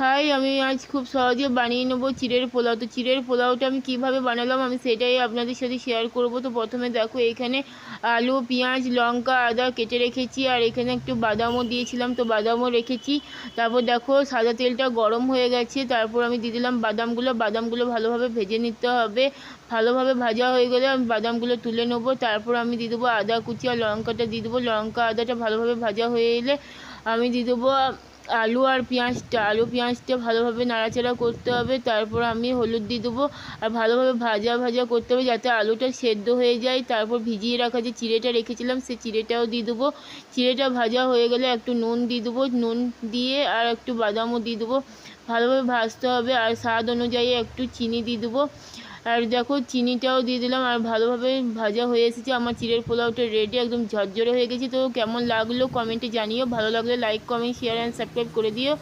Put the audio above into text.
High, আমি আজ খুব সহজে বানিয়ে নেবো চিড়ের পোলাও। তো চিড়ের পোলাওটা আমি কিভাবে বানালাম আমি সেটাই আপনাদের সাথে শেয়ার করব। তো প্রথমে দেখো, এখানে আলু, পেঁয়াজ, লঙ্কা, আদা কেটে রেখেছি, আর এখানে একটু বাদামও দিয়েছিলাম, তো বাদামও রেখেছি। তারপর দেখো, সাদা তেলটা গরম হয়ে গেছে, তারপর আমি দিয়ে দিলাম বাদামগুলো ভালোভাবে ভেজে নিতে হবে। ভালোভাবে ভাজা হয়ে গেলে আমি বাদামগুলো তুলে নেবো। তারপর আমি দিয়ে দেবো আদা কুচি, আর লঙ্কাটা দিয়ে দেবো। লঙ্কা আদাটা ভালোভাবে ভাজা হয়ে এলে আমি দিয়ে দেবো আলু পেঁয়াজটা ভালোভাবে নাড়াচাড়া করতে হবে। তারপর আমি হলুদ দিয়ে দেবো, আর ভালোভাবে ভাজা ভাজা করতে হবে যাতে আলুটা সেদ্ধ হয়ে যায়। তারপর ভিজিয়ে রাখা যে চিড়েটা রেখেছিলাম সেই চিড়েটাও দিয়ে দেবো। চিড়েটা ভাজা হয়ে গেলে একটু নুন দিয়ে দেবো, নুন দিয়ে আর একটু বাদামও দিয়ে দেবো। ভালোভাবে ভাজতে হবে, আর স্বাদ অনুযায়ী একটু চিনি দিয়ে দেবো। আর দেখো, চিনিটাও দিয়ে দিলাম, আর ভালোভাবে ভাজা হয়ে এসেছে। আমার চিড়ের পোলাওটা রেডি, একদম ঝরঝরে হয়ে গেছে। তো কেমন লাগলো কমেন্টে জানিও, ভালো লাগলে like comment share and subscribe করে দিও।